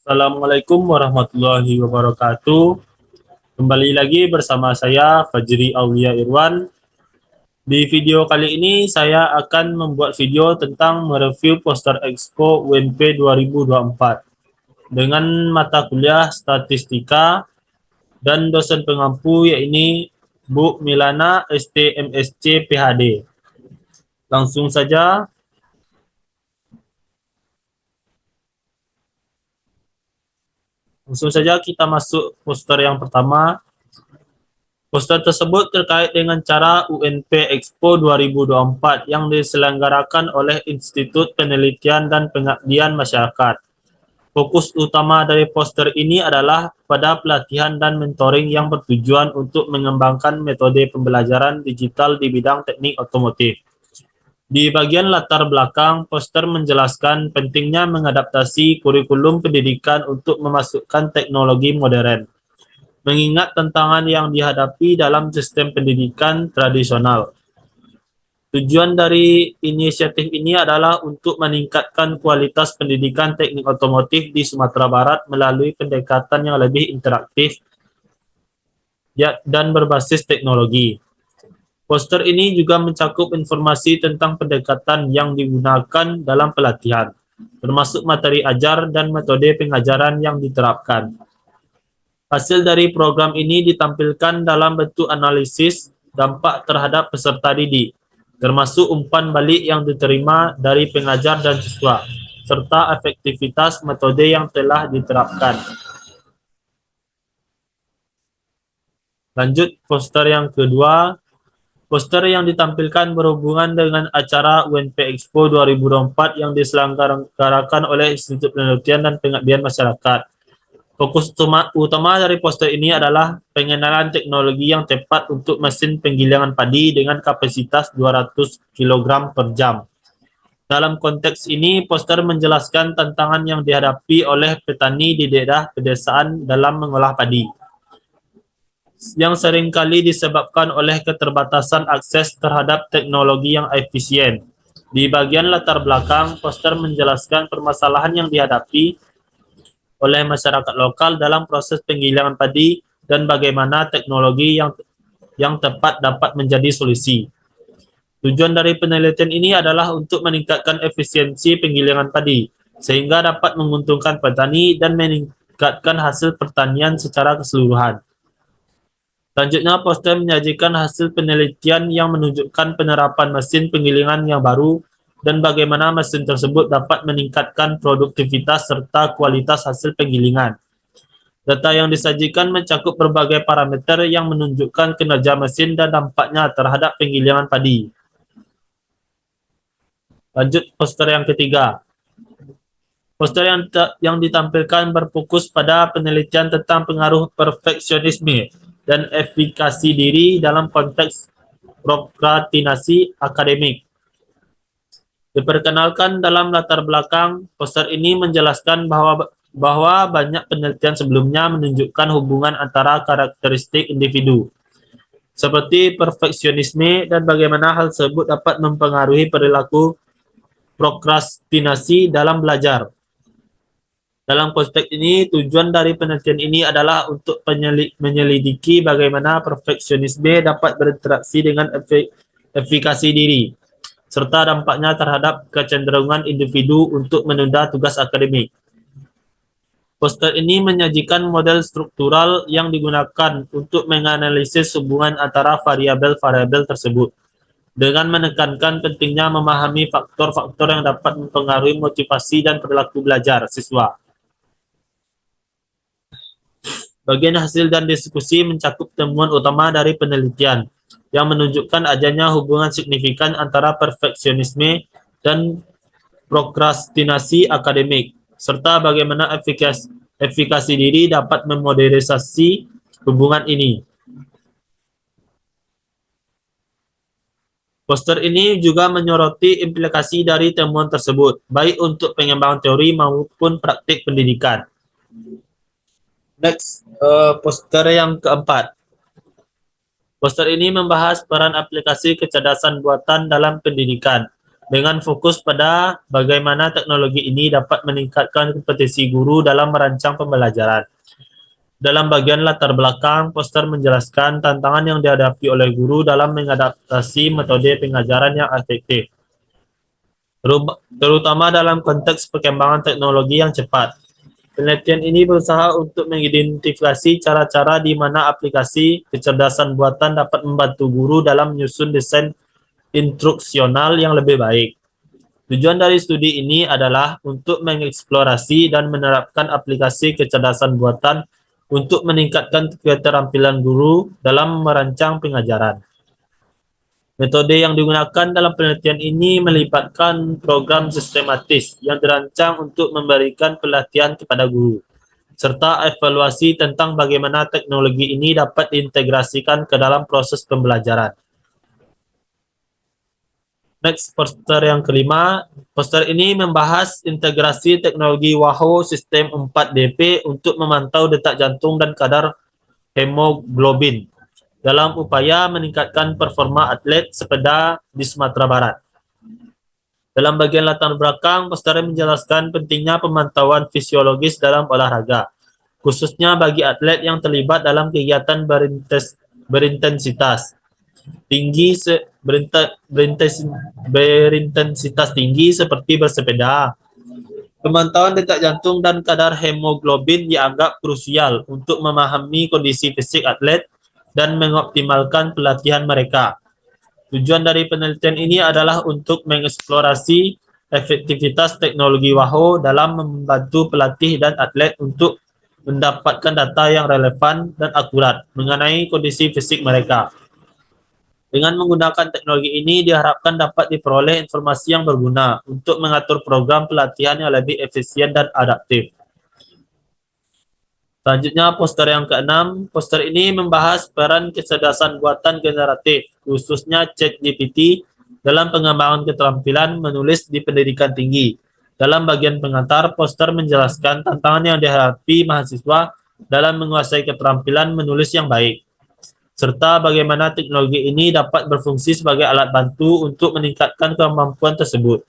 Assalamualaikum warahmatullahi wabarakatuh. Kembali lagi bersama saya Fajri Aulia Irwan. Di video kali ini saya akan membuat video tentang mereview poster Expo UNP 2024 dengan mata kuliah statistika dan dosen pengampu yaitu Bu Milana ST PhD. Langsung saja. Langsung saja kita masuk poster yang pertama. Poster tersebut terkait dengan cara UNP Expo 2024 yang diselenggarakan oleh Institut Penelitian dan Pengabdian Masyarakat. Fokus utama dari poster ini adalah pada pelatihan dan mentoring yang bertujuan untuk mengembangkan metode pembelajaran digital di bidang teknik otomotif. Di bagian latar belakang, poster menjelaskan pentingnya mengadaptasi kurikulum pendidikan untuk memasukkan teknologi modern, mengingat tantangan yang dihadapi dalam sistem pendidikan tradisional. Tujuan dari inisiatif ini adalah untuk meningkatkan kualitas pendidikan teknik otomotif di Sumatera Barat melalui pendekatan yang lebih interaktif dan berbasis teknologi. Poster ini juga mencakup informasi tentang pendekatan yang digunakan dalam pelatihan, termasuk materi ajar dan metode pengajaran yang diterapkan. Hasil dari program ini ditampilkan dalam bentuk analisis dampak terhadap peserta didik, termasuk umpan balik yang diterima dari pengajar dan siswa, serta efektivitas metode yang telah diterapkan. Lanjut poster yang kedua. Poster yang ditampilkan berhubungan dengan acara UNP Expo 2024 yang diselenggarakan oleh Institut Penelitian dan Pengabdian Masyarakat. Fokus utama dari poster ini adalah pengenalan teknologi yang tepat untuk mesin penggilingan padi dengan kapasitas 200 kg per jam. Dalam konteks ini, poster menjelaskan tantangan yang dihadapi oleh petani di daerah pedesaan dalam mengolah padi, yang seringkali disebabkan oleh keterbatasan akses terhadap teknologi yang efisien. Di bagian latar belakang, poster menjelaskan permasalahan yang dihadapi oleh masyarakat lokal dalam proses penggilingan padi dan bagaimana teknologi yang tepat dapat menjadi solusi. Tujuan dari penelitian ini adalah untuk meningkatkan efisiensi penggilingan padi, sehingga dapat menguntungkan petani dan meningkatkan hasil pertanian secara keseluruhan. Selanjutnya, poster menyajikan hasil penelitian yang menunjukkan penerapan mesin penggilingan yang baru dan bagaimana mesin tersebut dapat meningkatkan produktivitas serta kualitas hasil penggilingan. Data yang disajikan mencakup berbagai parameter yang menunjukkan kinerja mesin dan dampaknya terhadap penggilingan padi. Lanjut poster yang ketiga. Poster yang ditampilkan berfokus pada penelitian tentang pengaruh perfeksionisme dan efikasi diri dalam konteks prokrastinasi akademik. Diperkenalkan dalam latar belakang, poster ini menjelaskan bahwa banyak penelitian sebelumnya menunjukkan hubungan antara karakteristik individu, seperti perfeksionisme dan bagaimana hal tersebut dapat mempengaruhi perilaku prokrastinasi dalam belajar. Dalam konteks ini, tujuan dari penelitian ini adalah untuk menyelidiki bagaimana perfeksionisme dapat berinteraksi dengan efikasi diri, serta dampaknya terhadap kecenderungan individu untuk menunda tugas akademik. Poster ini menyajikan model struktural yang digunakan untuk menganalisis hubungan antara variabel-variabel tersebut, dengan menekankan pentingnya memahami faktor-faktor yang dapat mempengaruhi motivasi dan perilaku belajar siswa. Bagian hasil dan diskusi mencakup temuan utama dari penelitian yang menunjukkan adanya hubungan signifikan antara perfeksionisme dan prokrastinasi akademik, serta bagaimana efikasi diri dapat memodernisasi hubungan ini. Poster ini juga menyoroti implikasi dari temuan tersebut, baik untuk pengembangan teori maupun praktik pendidikan. Next, poster yang keempat. Poster ini membahas peran aplikasi kecerdasan buatan dalam pendidikan. dengan fokus pada bagaimana teknologi ini dapat meningkatkan kompetensi guru dalam merancang pembelajaran. Dalam bagian latar belakang, poster menjelaskan tantangan yang dihadapi oleh guru dalam mengadaptasi metode pengajaran yang efektif, terutama dalam konteks perkembangan teknologi yang cepat. Penelitian ini berusaha untuk mengidentifikasi cara-cara di mana aplikasi kecerdasan buatan dapat membantu guru dalam menyusun desain instruksional yang lebih baik. Tujuan dari studi ini adalah untuk mengeksplorasi dan menerapkan aplikasi kecerdasan buatan untuk meningkatkan keterampilan guru dalam merancang pengajaran. Metode yang digunakan dalam penelitian ini melibatkan program sistematis yang dirancang untuk memberikan pelatihan kepada guru, serta evaluasi tentang bagaimana teknologi ini dapat diintegrasikan ke dalam proses pembelajaran. Next, poster yang kelima. Poster ini membahas integrasi teknologi WAHO sistem 4DP untuk memantau detak jantung dan kadar hemoglobin dalam upaya meningkatkan performa atlet sepeda di Sumatera Barat. Dalam bagian latar belakang, poster menjelaskan pentingnya pemantauan fisiologis dalam olahraga, khususnya bagi atlet yang terlibat dalam kegiatan berintensitas tinggi berintensitas tinggi seperti bersepeda. Pemantauan detak jantung dan kadar hemoglobin dianggap krusial untuk memahami kondisi fisik atlet dan mengoptimalkan pelatihan mereka. Tujuan dari penelitian ini adalah untuk mengeksplorasi efektivitas teknologi WAHO dalam membantu pelatih dan atlet untuk mendapatkan data yang relevan dan akurat mengenai kondisi fisik mereka. Dengan menggunakan teknologi ini diharapkan dapat diperoleh informasi yang berguna untuk mengatur program pelatihan yang lebih efisien dan adaptif. Selanjutnya, poster yang keenam. Poster ini membahas peran kecerdasan buatan generatif, khususnya ChatGPT, dalam pengembangan keterampilan menulis di pendidikan tinggi. Dalam bagian pengantar, poster menjelaskan tantangan yang dihadapi mahasiswa dalam menguasai keterampilan menulis yang baik, serta bagaimana teknologi ini dapat berfungsi sebagai alat bantu untuk meningkatkan kemampuan tersebut.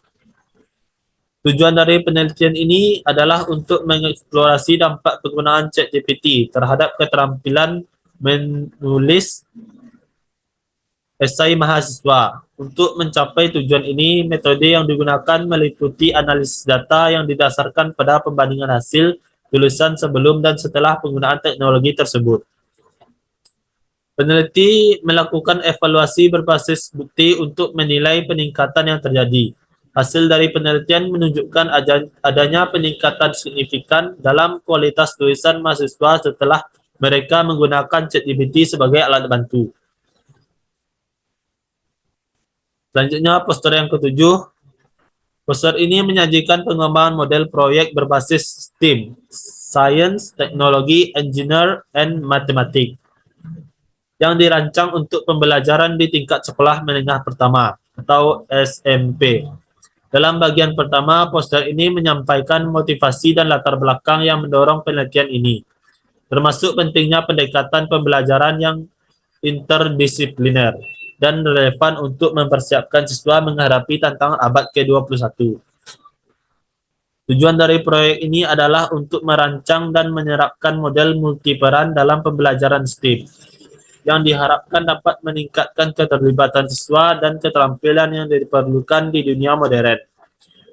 Tujuan dari penelitian ini adalah untuk mengeksplorasi dampak penggunaan ChatGPT terhadap keterampilan menulis esai mahasiswa. Untuk mencapai tujuan ini, metode yang digunakan meliputi analisis data yang didasarkan pada pembandingan hasil tulisan sebelum dan setelah penggunaan teknologi tersebut. Peneliti melakukan evaluasi berbasis bukti untuk menilai peningkatan yang terjadi. Hasil dari penelitian menunjukkan adanya peningkatan signifikan dalam kualitas tulisan mahasiswa setelah mereka menggunakan ChatGPT sebagai alat bantu. Selanjutnya, poster yang ketujuh. Poster ini menyajikan pengembangan model proyek berbasis STEAM, Science, Technology, Engineer, and Mathematics, yang dirancang untuk pembelajaran di tingkat sekolah menengah pertama atau SMP. Dalam bagian pertama, poster ini menyampaikan motivasi dan latar belakang yang mendorong penelitian ini, termasuk pentingnya pendekatan pembelajaran yang interdisipliner dan relevan untuk mempersiapkan siswa menghadapi tantangan abad ke-21. Tujuan dari proyek ini adalah untuk merancang dan menerapkan model multiperan dalam pembelajaran STEAM, yang diharapkan dapat meningkatkan keterlibatan siswa dan keterampilan yang diperlukan di dunia modern.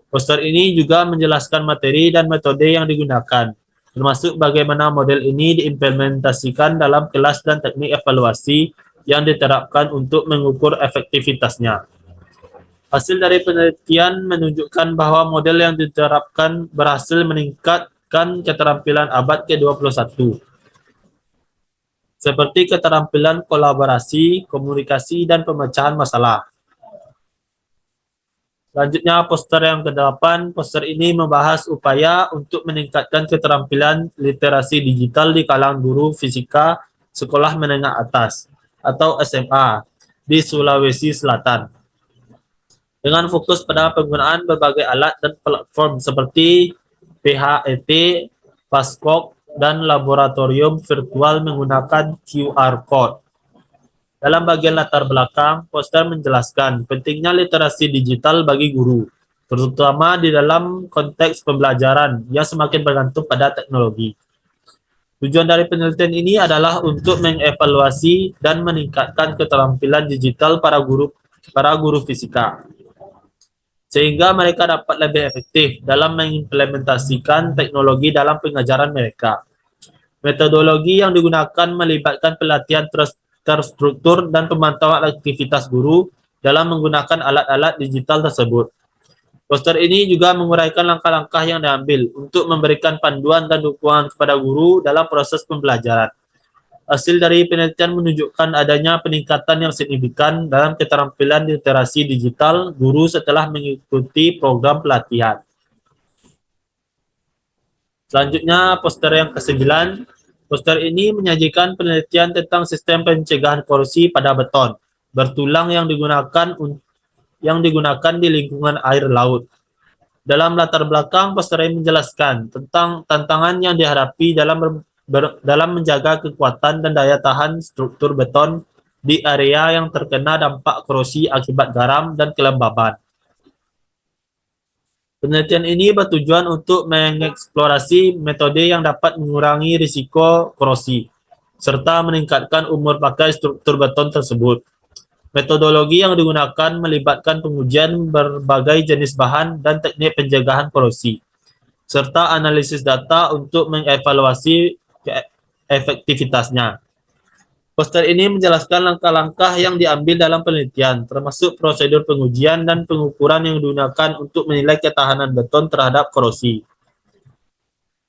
Poster ini juga menjelaskan materi dan metode yang digunakan, termasuk bagaimana model ini diimplementasikan dalam kelas dan teknik evaluasi yang diterapkan untuk mengukur efektivitasnya. Hasil dari penelitian menunjukkan bahwa model yang diterapkan berhasil meningkatkan keterampilan abad ke-21, seperti keterampilan kolaborasi, komunikasi, dan pemecahan masalah. Selanjutnya, poster yang ke-8. Poster ini membahas upaya untuk meningkatkan keterampilan literasi digital di kalangan guru fisika sekolah menengah atas atau SMA di Sulawesi Selatan, dengan fokus pada penggunaan berbagai alat dan platform seperti PHET, Fastcock, dan laboratorium virtual menggunakan QR Code. Dalam bagian latar belakang, poster menjelaskan pentingnya literasi digital bagi guru, terutama di dalam konteks pembelajaran yang semakin bergantung pada teknologi. Tujuan dari penelitian ini adalah untuk mengevaluasi dan meningkatkan keterampilan digital para guru fisika, sehingga mereka dapat lebih efektif dalam mengimplementasikan teknologi dalam pengajaran mereka. Metodologi yang digunakan melibatkan pelatihan terstruktur dan pemantauan aktivitas guru dalam menggunakan alat-alat digital tersebut. Poster ini juga menguraikan langkah-langkah yang diambil untuk memberikan panduan dan dukungan kepada guru dalam proses pembelajaran. Hasil dari penelitian menunjukkan adanya peningkatan yang signifikan dalam keterampilan literasi digital guru setelah mengikuti program pelatihan. Selanjutnya, poster yang ke-9. Poster ini menyajikan penelitian tentang sistem pencegahan korozisi pada beton bertulang yang digunakan di lingkungan air laut. Dalam latar belakang, poster ini menjelaskan tentang tantangan yang dihadapi dalam menjaga kekuatan dan daya tahan struktur beton di area yang terkena dampak korosi akibat garam dan kelembaban. Penelitian ini bertujuan untuk mengeksplorasi metode yang dapat mengurangi risiko korosi, serta meningkatkan umur pakai struktur beton tersebut. Metodologi yang digunakan melibatkan pengujian berbagai jenis bahan dan teknik pencegahan korosi, serta analisis data untuk mengevaluasi efektivitasnya. Poster ini menjelaskan langkah-langkah yang diambil dalam penelitian, termasuk prosedur pengujian dan pengukuran yang digunakan untuk menilai ketahanan beton terhadap korosi.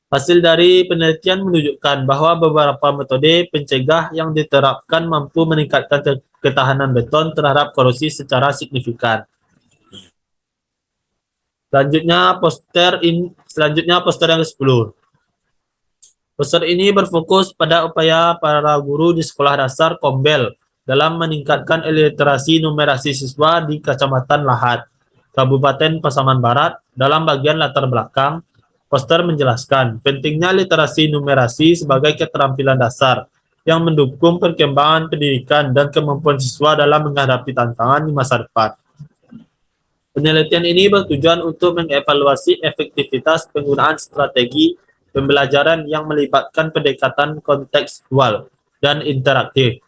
Hasil dari penelitian menunjukkan bahwa beberapa metode pencegah yang diterapkan mampu meningkatkan ketahanan beton terhadap korosi secara signifikan. Selanjutnya poster yang ke-10. Poster ini berfokus pada upaya para guru di sekolah dasar Kombel dalam meningkatkan literasi numerasi siswa di Kecamatan Lahat, Kabupaten Pasaman Barat. Dalam bagian latar belakang, poster menjelaskan pentingnya literasi numerasi sebagai keterampilan dasar yang mendukung perkembangan pendidikan dan kemampuan siswa dalam menghadapi tantangan di masa depan. Penelitian ini bertujuan untuk mengevaluasi efektivitas penggunaan strategi pembelajaran yang melibatkan pendekatan kontekstual dan interaktif.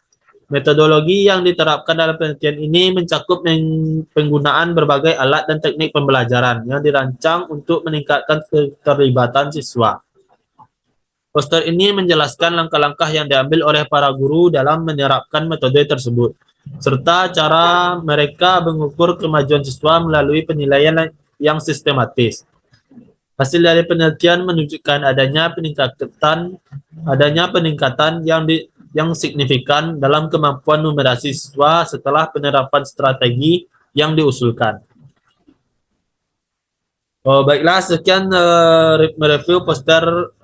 Metodologi yang diterapkan dalam penelitian ini mencakup penggunaan berbagai alat dan teknik pembelajaran yang dirancang untuk meningkatkan keterlibatan siswa. Poster ini menjelaskan langkah-langkah yang diambil oleh para guru dalam menerapkan metode tersebut, serta cara mereka mengukur kemajuan siswa melalui penilaian yang sistematis. Hasil dari penelitian menunjukkan adanya peningkatan yang signifikan dalam kemampuan numerasi siswa setelah penerapan strategi yang diusulkan. Baiklah, sekian mereview poster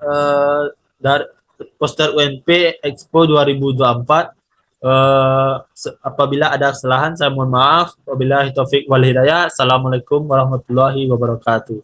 UNP Expo 2024. Apabila ada kesalahan, saya mohon maaf. Wabillahi taufik wal hidayah. Assalamualaikum warahmatullahi wabarakatuh.